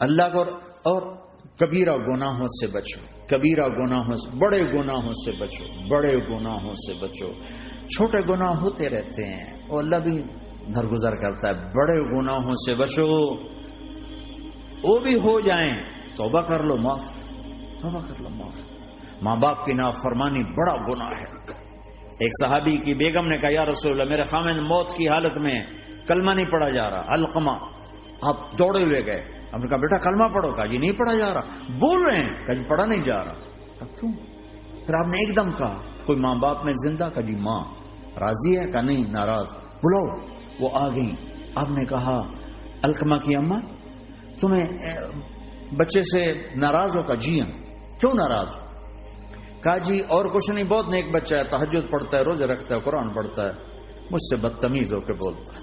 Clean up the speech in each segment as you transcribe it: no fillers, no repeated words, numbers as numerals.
اللہ کو اور کبیرہ گناہوں سے بچو، کبیرہ گناہوں سے، بڑے گناہوں سے بچو، بڑے گناہوں سے بچو۔ چھوٹے گناہ ہوتے رہتے ہیں اور اللہ بھی درگزر کرتا ہے، بڑے گناہوں سے بچو، وہ بھی ہو جائیں توبہ کر لو، معاف، توبہ کر لو، معاف۔ ماں باپ کی نافرمانی بڑا گناہ ہے۔ ایک صحابی کی بیگم نے کہا یا رسول اللہ میرے خامند موت کی حالت میں کلمہ نہیں پڑھا جا رہا، علقمہ۔ آپ دوڑے ہوئے گئے، ہم نے کہا بیٹا کلمہ پڑھو، کہا جی نہیں پڑھا جا رہا، بول رہے ہیں، کہا جی پڑھا نہیں جا رہا، کہا کیوں؟ پھر آپ نے ایک دم کہا کوئی ماں باپ میں زندہ؟ کہا جی ماں راضی ہے؟ کہا نہیں ناراض، بلاؤ۔ وہ آ گئی، آپ نے کہا علقمہ کی اماں تمہیں بچے سے ناراض ہو؟ کہا جی ہاں۔ کیوں ناراض ہو؟ کہا جی اور کچھ نہیں، بہت نیک بچہ ہے، تہجد پڑھتا ہے، روزے رکھتا ہے، قرآن پڑھتا ہے، مجھ سے بدتمیز ہو کے بولتا ہے۔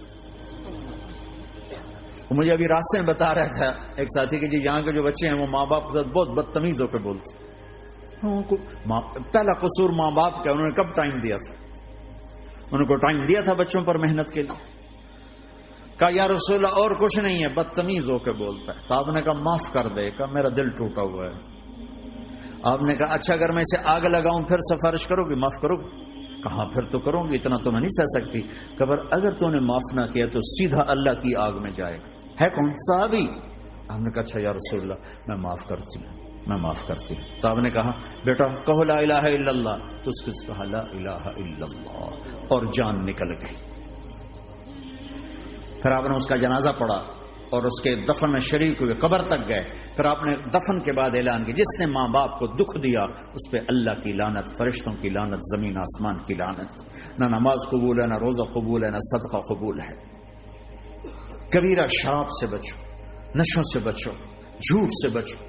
مجھے ابھی راستے میں بتا رہا تھا ایک ساتھی کہ جی یہاں کے جو بچے ہیں وہ ماں باپ کے ساتھ بہت بدتمیز ہو کے بولتے ہیں۔ پہلا قصور ماں باپ کا، انہوں نے کب ٹائم دیا تھا؟ انہوں کو ٹائم دیا تھا بچوں پر محنت کے لیے؟ کہا یا رسول اللہ اور کچھ نہیں ہے، بدتمیز ہو کے بولتا ہے۔ تو آپ نے کہا معاف کر دے، کہا میرا دل ٹوٹا ہوا ہے۔ آپ نے کہا اچھا اگر میں اسے آگ لگاؤں پھر سفارش کرو گی، معاف کرو گی؟ کہا پھر تو کروں گی، اتنا تو میں نہیں سہ سکتی۔ کہ اگر تو نے معاف نہ کیا تو سیدھا اللہ کی آگ میں جائے گا۔ ہے کون؟ صحابی۔ آپ نے کہا اچھا یا رسول اللہ میں معاف کرتی ہوں، میں معاف کرتی ہوں۔ تو آپ نے کہا بیٹا کہو لا الہ الا اللہ، تو اس کے کہا لا الہ الا اللہ اور جان نکل گئی۔ پھر آپ نے اس کا جنازہ پڑھا اور اس کے دفن میں شریک ہوئے، قبر تک گئے۔ پھر آپ نے دفن کے بعد اعلان کیا جس نے ماں باپ کو دکھ دیا اس پہ اللہ کی لعنت، فرشتوں کی لعنت، زمین آسمان کی لعنت۔ نہ نماز قبول ہے، نہ روزہ قبول ہے، نہ صدقہ قبول ہے۔ کبیرہ شراب سے بچو، نشوں سے بچو، جھوٹ سے بچو،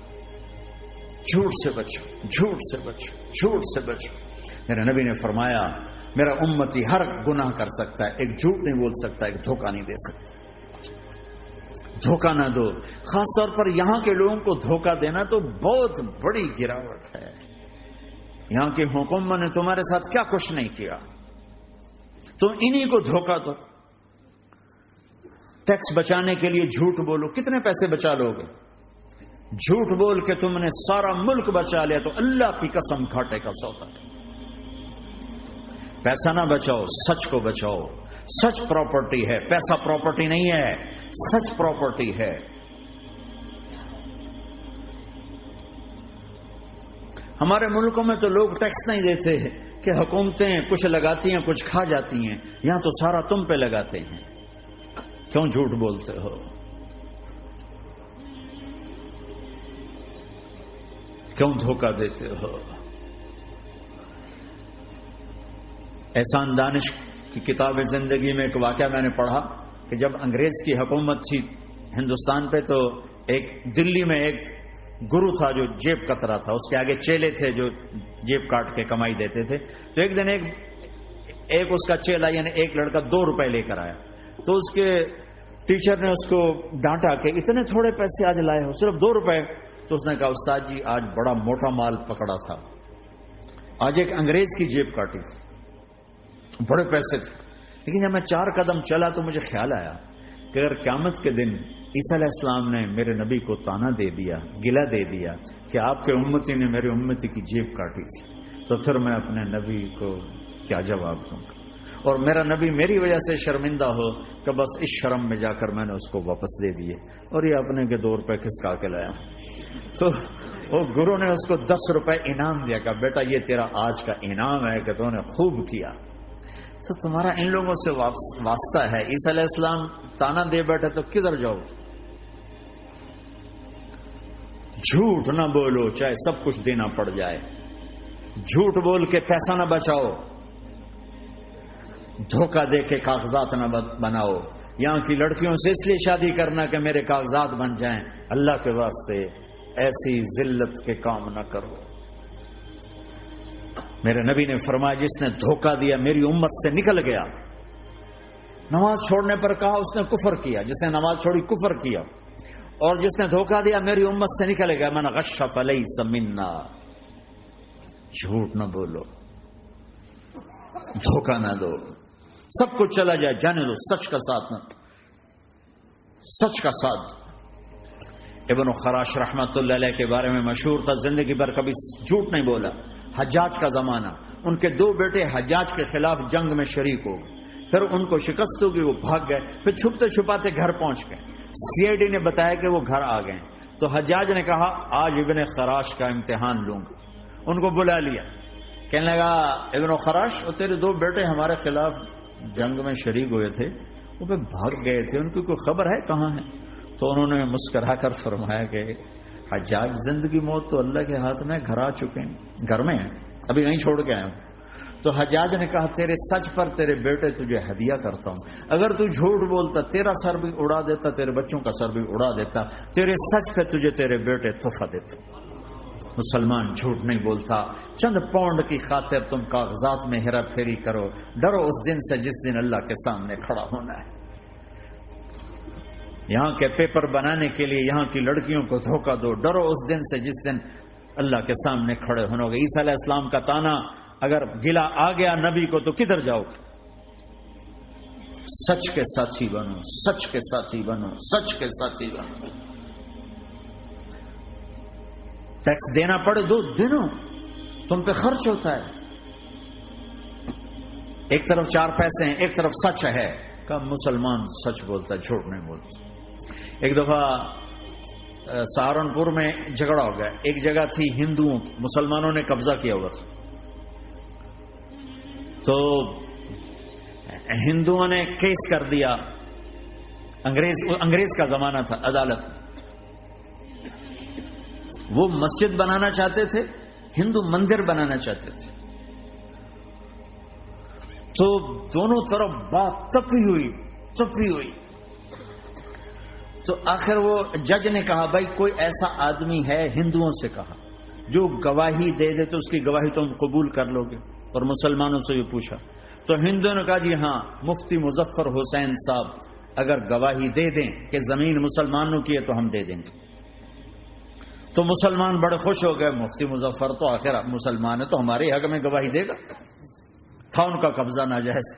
جھوٹ سے بچو، جھوٹ سے بچو، جھوٹ سے بچو۔ میرے نبی نے فرمایا میرا امتی ہر گناہ کر سکتا ہے، ایک جھوٹ نہیں بول سکتا، ایک دھوکہ نہیں دے سکتا۔ دھوکہ نہ دو، خاص طور پر یہاں کے لوگوں کو دھوکہ دینا تو بہت بڑی گراوٹ ہے۔ یہاں کی حکومت نے تمہارے ساتھ کیا کچھ نہیں کیا، تم انہی کو دھوکہ دو۔ ٹیکس بچانے کے لیے جھوٹ بولو، کتنے پیسے بچا لو گے؟ جھوٹ بول کے تم نے سارا ملک بچا لیا تو اللہ کی قسم گھاٹے کا سودا ہے۔ پیسہ نہ بچاؤ، سچ کو بچاؤ۔ سچ پراپرٹی ہے، پیسہ پراپرٹی نہیں ہے، سچ پراپرٹی ہے۔ ہمارے ملکوں میں تو لوگ ٹیکس نہیں دیتے کہ حکومتیں کچھ لگاتی ہیں کچھ کھا جاتی ہیں، یہاں تو سارا تم پہ لگاتے ہیں۔ کیوں جھوٹ بولتے ہو؟ کیوں دھوکہ دیتے ہو؟ احسان دانش کی کتاب زندگی میں ایک واقعہ میں نے پڑھا کہ جب انگریز کی حکومت تھی ہندوستان پہ تو ایک دلی میں ایک گرو تھا جو جیب کترا تھا، اس کے آگے چیلے تھے جو جیب کاٹ کے کمائی دیتے تھے۔ تو ایک دن ایک اس کا چیلا یعنی ایک لڑکا 2 روپے لے کر آیا، تو اس کے ٹیچر نے اس کو ڈانٹا کہ اتنے تھوڑے پیسے آج لائے ہو، صرف 2 روپے۔ تو اس نے کہا استاد جی آج بڑا موٹا مال پکڑا تھا، آج ایک انگریز کی جیب کاٹی تھی، بڑے پیسے تھے۔ لیکن جب میں 4 قدم چلا تو مجھے خیال آیا کہ اگر قیامت کے دن عیسیٰ علیہ السلام نے میرے نبی کو تانا دے دیا، گلہ دے دیا کہ آپ کے امتی نے میرے امتی کی جیب کاٹی تھی، تو پھر میں اپنے نبی کو کیا جواب دوں گا؟ اور میرا نبی میری وجہ سے شرمندہ ہو کہ بس اس شرم میں جا کر میں نے اس کو واپس دے دیے اور یہ اپنے کے 2 روپے کھسکا کے لایا۔ تو وہ گرو نے اس کو 10 روپے انعام دیا کہ بیٹا یہ تیرا آج کا انعام ہے کہ تو نے خوب کیا۔ تو تمہارا ان لوگوں سے واسطہ ہے، عیسیٰ علیہ السلام تانا دے بیٹھے تو کدھر جاؤ؟ جھوٹ نہ بولو چاہے سب کچھ دینا پڑ جائے، جھوٹ بول کے پیسہ نہ بچاؤ، دھوکہ دے کے کاغذات نہ بناؤ۔ یہاں کی لڑکیوں سے اس لیے شادی کرنا کہ میرے کاغذات بن جائیں، اللہ کے واسطے ایسی ذلت کے کام نہ کرو۔ میرے نبی نے فرمایا جس نے دھوکہ دیا میری امت سے نکل گیا۔ نماز چھوڑنے پر کہا اس نے کفر کیا، جس نے نماز چھوڑی کفر کیا، اور جس نے دھوکہ دیا میری امت سے نکل گیا۔ من غش فلیس منا۔ جھوٹ نہ بولو، دھوکہ نہ دو، سب کچھ چلا جائے جانے دو، سچ کا ساتھ نہ، سچ کا ساتھ۔ ابن خراش رحمۃ اللہ علیہ کے بارے میں مشہور تھا، زندگی بھر کبھی جھوٹ نہیں بولا. حجاج کا زمانہ، ان کے 2 بیٹے حجاج کے خلاف جنگ میں شریک ہو گئے، پھر ان کو شکست ہوگی، وہ بھاگ گئے، پھر چھپتے چھپاتے گھر پہنچ گئے. CID نے بتایا کہ وہ گھر آ گئے. تو حجاج نے کہا آج ابن خراش کا امتحان لوں گا. ان کو بلا لیا، کہنے لگا ابن خراش، وہ تیرے 2 بیٹے ہمارے خلاف جنگ میں شریک ہوئے تھے، وہ پہ بھاگ گئے تھے، ان کی کوئی خبر ہے کہاں ہے؟ تو انہوں نے مسکرا کر فرمایا کہ حجاج، زندگی موت تو اللہ کے ہاتھ میں، گھر آ چکے ہیں، گھر میں ہیں، ابھی نہیں چھوڑ کے آئے ہوں. تو حجاج نے کہا تیرے سچ پر تیرے بیٹے تجھے ہدیہ کرتا ہوں، اگر تو جھوٹ بولتا تیرا سر بھی اڑا دیتا، تیرے بچوں کا سر بھی اڑا دیتا، تیرے سچ پہ تجھے تیرے بیٹے تحفہ دیتے. مسلمان جھوٹ نہیں بولتا. چند پاؤنڈ کی خاطر تم کاغذات میں ہیرا پھیری کرو، ڈرو اس دن سے جس دن اللہ کے سامنے کھڑا ہونا ہے. یہاں کے پیپر بنانے کے لیے یہاں کی لڑکیوں کو دھوکہ دو، ڈرو اس دن سے جس دن اللہ کے سامنے کھڑے ہونا ہوگا. عیسیٰ علیہ السلام کا تانا اگر گلا آ گیا نبی کو تو کدھر جاؤ؟ سچ کے ساتھی بنو، سچ کے ساتھی بنو، سچ کے ساتھی بنو. ٹیکس دینا پڑے دو، دنو، تم پہ خرچ ہوتا ہے. ایک طرف 4 پیسے ہیں، ایک طرف سچ ہے. کب مسلمان سچ بولتا ہے، جھوٹ نہیں بولتا. ایک دفعہ سہارنپور میں جھگڑا ہو گیا. ایک جگہ تھی ہندوؤں، مسلمانوں نے قبضہ کیا ہوا تھا. تو ہندوؤں نے کیس کر دیا. انگریز کا زمانہ تھا، عدالت. وہ مسجد بنانا چاہتے تھے، ہندو مندر بنانا چاہتے تھے. تو دونوں طرف بات تپی ہوئی. تو آخر وہ جج نے کہا بھائی کوئی ایسا آدمی ہے، ہندوؤں سے کہا، جو گواہی دے دے تو اس کی گواہی تم قبول کر لو گے؟ اور مسلمانوں سے یہ پوچھا تو ہندوؤں نے کہا جی ہاں، مفتی مظفر حسین صاحب اگر گواہی دے دیں کہ زمین مسلمانوں کی ہے تو ہم دے دیں گے. تو مسلمان بڑے خوش ہو گئے، مفتی مظفر تو آخر مسلمان ہے تو ہمارے حق میں گواہی دے گا. تھا ان کا قبضہ ناجائز.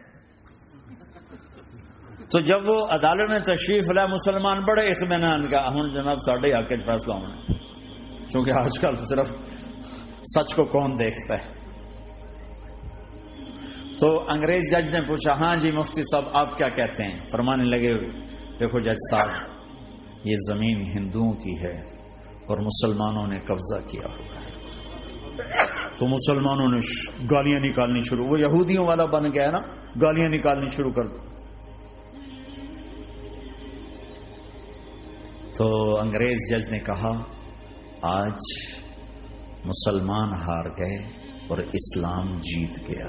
تو جب وہ عدالت میں تشریف لائے، مسلمان بڑے اطمینان کا، ہم جناب ساڑھے حق کے فیصلہ ہونا ہے، چونکہ آج کل صرف سچ کو کون دیکھتا ہے. تو انگریز جج نے پوچھا ہاں جی مفتی صاحب آپ کیا کہتے ہیں؟ فرمانے لگے دیکھو جج صاحب، یہ زمین ہندوؤں کی ہے اور مسلمانوں نے قبضہ کیا ہوا ہے. تو مسلمانوں نے گالیاں نکالنی شروع، وہ یہودیوں والا بن گیا نا، گالیاں نکالنی شروع کر دی. تو انگریز جج نے کہا آج مسلمان ہار گئے اور اسلام جیت گیا.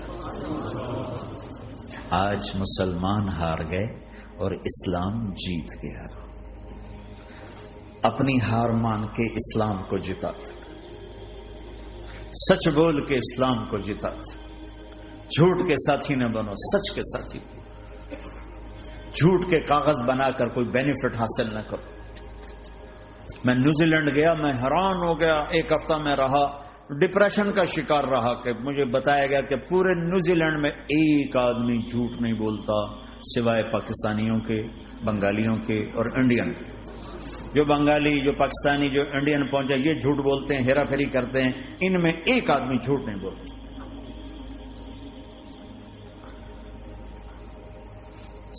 آج مسلمان ہار گئے اور اسلام جیت گیا. اپنی ہار مان کے اسلام کو جتا تھا، سچ بول کے اسلام کو جتا تھا. جھوٹ کے ساتھی نہ بنو، سچ کے ساتھی. جھوٹ کے کاغذ بنا کر کوئی بینیفٹ حاصل نہ کرو. میں نیوزی لینڈ گیا، میں حیران ہو گیا. 1 ہفتہ میں رہا، ڈپریشن کا شکار رہا کہ مجھے بتایا گیا کہ پورے نیوزی لینڈ میں ایک آدمی جھوٹ نہیں بولتا سوائے پاکستانیوں کے، بنگالیوں کے اور انڈین. جو بنگالی، جو پاکستانی، جو انڈین پہنچے یہ جھوٹ بولتے ہیں، ہیرا پھیری کرتے ہیں. ان میں ایک آدمی جھوٹ نہیں بولتا.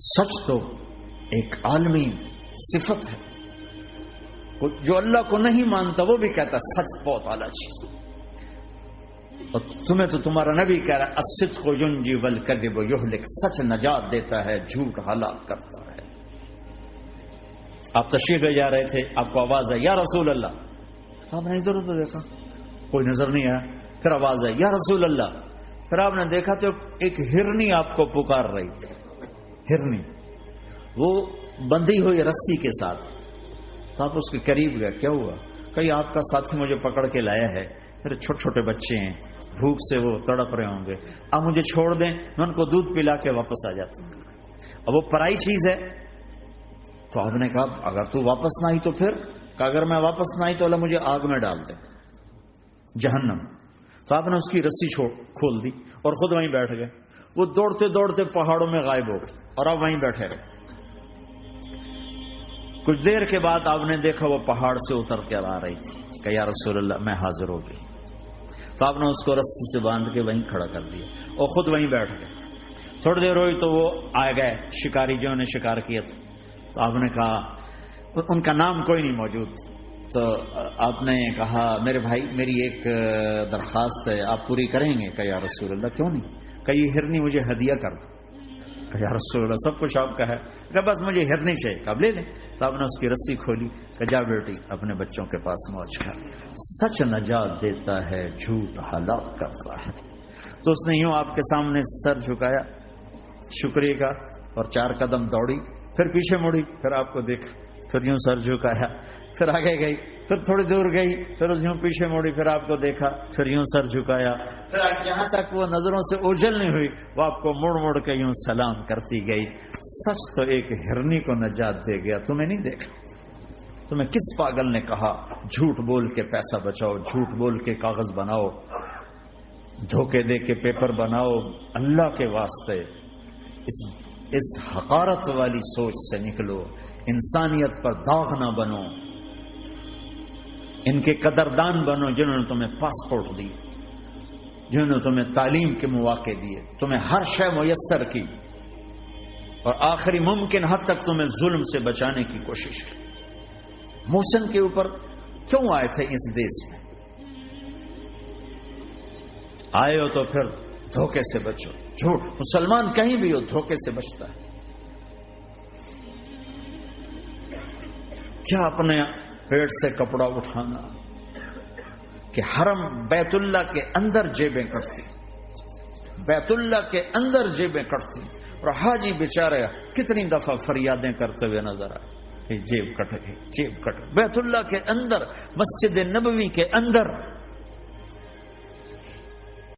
سچ تو ایک عالمی صفت ہے. جو اللہ کو نہیں مانتا وہ بھی کہتا سچ بہت اعلیٰ چیز. اور تمہیں تو تمہارا نبی کہہ رہا ہے الصدق ینجی والکذب یہلک، سچ نجات دیتا ہے، جھوٹ ہلاک کرتا ہے. آپ تشریف لے جا رہے تھے، آپ کو آواز ہے یا رسول اللہ. آپ نے ادھر ادھر دیکھا، کوئی نظر نہیں آیا. پھر آواز ہے یا رسول اللہ. پھر آپ نے دیکھا تو ایک ہرنی آپ کو پکار رہی. ہرنی وہ بندھی ہوئی رسی کے ساتھ. تو آپ اس کے قریب گئے، کیا ہوا؟ کہیں آپ کا ساتھی مجھے پکڑ کے لایا ہے، میرے چھوٹے چھوٹے بچے ہیں، بھوک سے وہ تڑپ رہے ہوں گے، آپ مجھے چھوڑ دیں، میں ان کو دودھ پلا کے واپس آ جاتا ہوں. اب وہ پرائی چیز ہے. تو آپ نے کہا اگر تو واپس نہ آئی تو پھر؟ کہ اگر میں واپس نہ آئی تو اللہ مجھے آگ میں ڈال دے، جہنم. تو آپ نے اس کی رسی کھول دی اور خود وہیں بیٹھ گئے. وہ دوڑتے دوڑتے پہاڑوں میں غائب ہو گئے اور آپ وہیں بیٹھے رہے. کچھ دیر کے بعد آپ نے دیکھا وہ پہاڑ سے اتر کر آ رہی تھی کہ یا رسول اللہ میں حاضر ہو گئی. تو آپ نے اس کو رسی سے باندھ کے وہیں کھڑا کر دیا اور خود وہیں بیٹھ گئے. تھوڑی دیر ہوئی تو وہ آ گئے شکاری جو نے شکار کیا تھا. تو آپ نے کہا، ان کا نام کوئی نہیں موجود، تو آپ نے کہا میرے بھائی میری ایک درخواست ہے، آپ پوری کریں گے؟ کہ یا رسول اللہ کیوں نہیں؟ کہ یہ ہرنی مجھے ہدیہ کر دو. کہ یا رسول اللہ سب کچھ آپ کا ہے. کہ بس مجھے ہرنی چاہیے. آپ لے لیں. تو آپ نے اس کی رسی کھولی کہ جا بیٹی اپنے بچوں کے پاس موج کر. سچ نجات دیتا ہے، جھوٹ ہلاک کرتا ہے. تو اس نے یوں آپ کے سامنے سر جھکایا شکریہ کا اور 4 قدم دوڑی، پھر پیچھے مڑی، پھر آپ کو دیکھا، پھر یوں سر جھکایا، پھر آگے گئی، پھر تھوڑی دور گئی، پھر یوں پیچھے مڑی، پھر آپ کو دیکھا، پھر یوں سر جھکایا، پھر جہاں تک وہ نظروں سے اوجھل نہیں ہوئی وہ آپ کو مڑ مڑ کے یوں سلام کرتی گئی. سچ تو ایک ہرنی کو نجات دے گیا، تمہیں نہیں دیکھا. تمہیں کس پاگل نے کہا جھوٹ بول کے پیسہ بچاؤ، جھوٹ بول کے کاغذ بناؤ، دھوکے دے کے پیپر بناؤ؟ اللہ کے واسطے اس حقارت والی سوچ سے نکلو. انسانیت پر داغ نہ بنو. ان کے قدردان بنو جنہوں نے تمہیں پاسپورٹ دی، جنہوں نے تمہیں تعلیم کے مواقع دیے، تمہیں ہر شے میسر کی، اور آخری ممکن حد تک تمہیں ظلم سے بچانے کی کوشش کی. محسن کے اوپر کیوں آئے تھے اس دیش میں؟ آئے ہو تو پھر دھوکے سے بچو. جھوٹ، مسلمان کہیں بھی ہو دھوکے سے بچتا ہے. کیا اپنے پیٹ سے کپڑا اٹھانا کہ حرم بیت اللہ کے اندر جیبیں کٹتی، بیت اللہ کے اندر جیبیں کٹتی، اور حاجی بیچارے کتنی دفعہ فریادیں کرتے ہوئے نظر آئے کہ جیب کٹ گئی، جیب کٹ گئی. بیت اللہ کے اندر، مسجد نبوی کے اندر